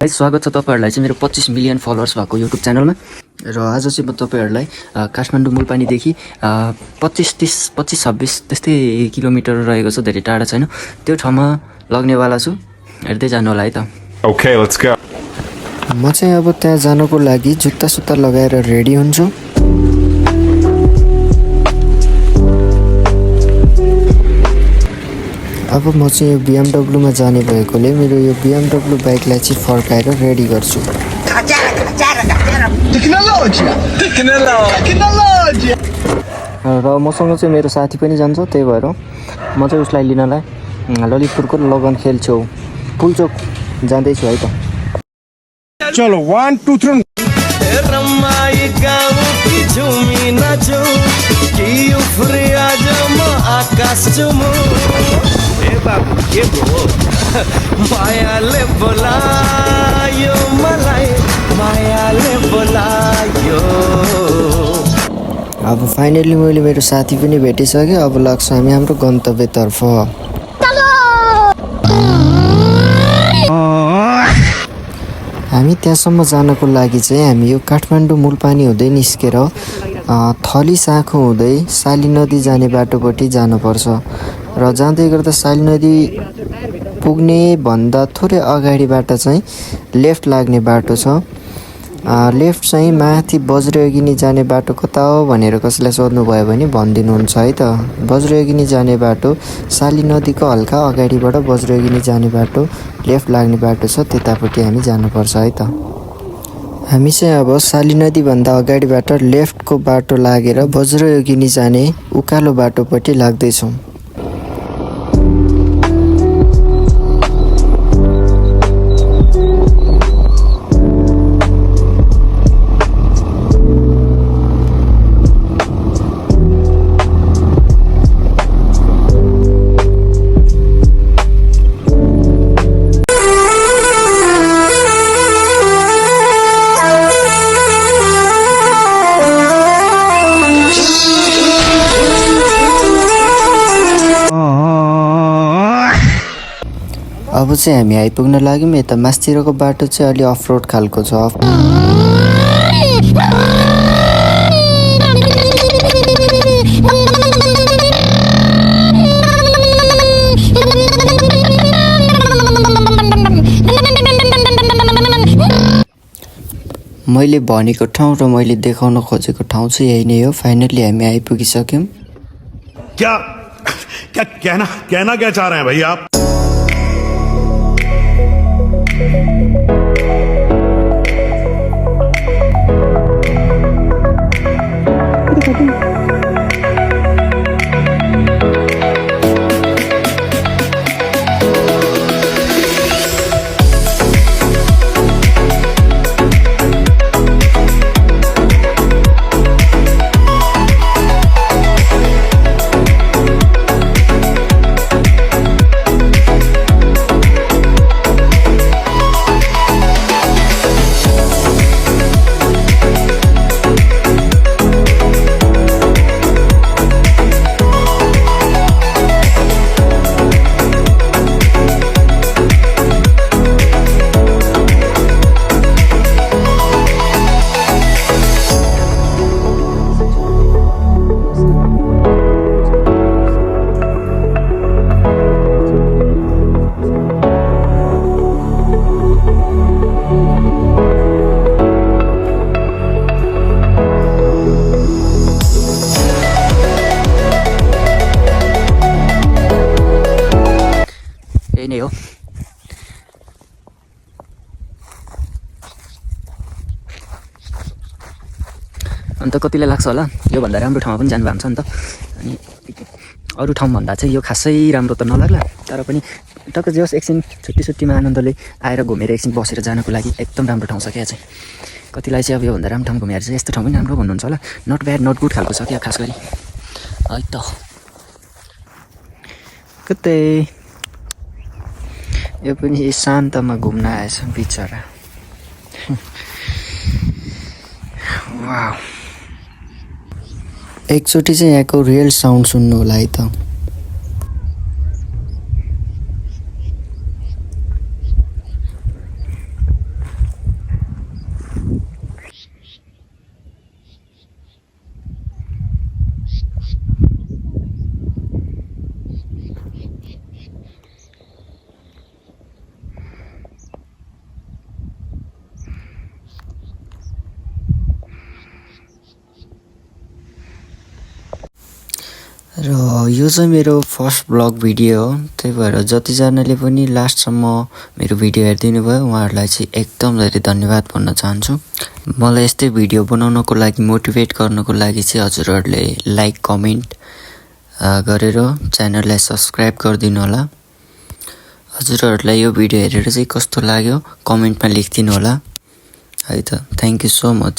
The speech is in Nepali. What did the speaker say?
स्वागत छ तपाईहरुलाई चाहिँ मेरो 25 मिलियन फलोअर्स भएको युट्युब च्यानलमा र आज चाहिँ म तपाईहरुलाई काठमाडौँ मुलपानीदेखि 25-26 त्यस्तै किलोमिटर रहेको छ, धेरै टाढा छैन। त्यो ठाउँमा लग्नेवाला छु, हेर्दै जानु होला है त। Okay let's go. म चाहिँ अब त्यहाँ जानको लागि जुत्ता सुत्ता लगाएर रेडी हुन्छु। अब म चाहिँ यो BMW मा जाने भएकोले मेरो यो BMW बाइकलाई चाहिँ फर्काएर रेडी गर्छु। र मसँग चाहिँ मेरो साथी पनि जान्छ, त्यही भएर म चाहिँ उसलाई लिनलाई ललितपुरको लगनखेल छेउ पुलचोक जाँदैछु है त। चलो 1 2 3 रमाई गाउँ की झुमी नाचो कि उफ्रे आज म आकाश चुमो। ए बाबु के भो मायाले बोलायो मलाई, मायाले बोलायो। अब फाइनली मैले मेरो साथी पनि भेटिसकेँ। अब लाग्छ हामी हाम्रो गन्तव्यतर्फ। हामी त्यहाँसम्म जानको लागि चाहिँ हामी यो काठमाडौँ मुलपानी हुँदै निस्केर थली साँखो हुँदै साली नदी जाने बाटोपट्टि जानुपर्छ। र जाँदै गर्दा साली नदी पुग्ने भन्दा थोरै अगाडिबाट चाहिँ लेफ्ट लाग्ने बाटो छ। लेफ्ट चाहिँ माथि बज्रयोगिनी जाने बाटो कता हो भनेर कसैलाई सोध्नुभयो भने भनिदिनुहुन्छ है त। बज्रयोगिनी जाने बाटो साली नदीको हल्का अगाडिबाट बज्रयोगिनी जाने बाटो लेफ्ट लाग्ने बाटो छ, त्यतापट्टि हामी जानुपर्छ है त। हामी चाहिँ अब साली नदीभन्दा अगाडिबाट लेफ्टको बाटो लागेर बज्रयोगिनी जाने उकालो बाटोपट्टि लाग्दैछौँ। अब चाहिँ हामी आइपुग्न लाग्यौँ। यता मास्तिरको बाटो चाहिँ अलि अफ रोड खालको छ। मैले भनेको ठाउँ र मैले देखाउन खोजेको ठाउँ चाहिँ यही नै हो। फाइनली हामी आइपुगिसक्यौँ। क्या क्या कहना क्या चाह रहे हैं भाई आप? नै हो। अन्त कतिलाई लाग्छ होला योभन्दा राम्रो ठाउँमा पनि जानु भएको छ नि त। अनि अरू ठाउँभन्दा चाहिँ यो खासै राम्रो त नलाग्ला, तर पनि टक्क जे होस् एकछिन छुट्टीमा आनन्दले आएर घुमेर एकछिन बसेर जानको लागि एकदम राम्रो ठाउँ छ क्या। चाहिँ कतिलाई चाहिँ अब योभन्दा राम्रो ठाउँ घुमेर चाहिँ यस्तो ठाउँ पनि राम्रो भन्नुहुन्छ होला। नट ब्याड नट गुड खालको छ क्या खास गरी है त। कतै यो पनि शान्तमा घुम्न आएछ बिचरा। वाउ, एकचोटि चाहिँ यहाँको रियल साउन्ड सुन्नु होला है त। र यो चाहिँ मेरो फर्स्ट ब्लग भिडियो हो, त्यही भएर जतिजनाले पनि लास्टसम्म मेरो भिडियो हेरिदिनु भयो उहाँहरूलाई चाहिँ एकदम धेरै धन्यवाद भन्न चाहन्छु। मलाई यस्तै भिडियो बनाउनको लागि मोटिभेट गर्नको लागि चाहिँ हजुरहरूले लाइक कमेन्ट गरेर च्यानललाई सब्सक्राइब गरिदिनु होला। हजुरहरूलाई यो भिडियो हेरेर चाहिँ कस्तो लाग्यो कमेन्टमा लेखिदिनु होला है त। Thank you so much.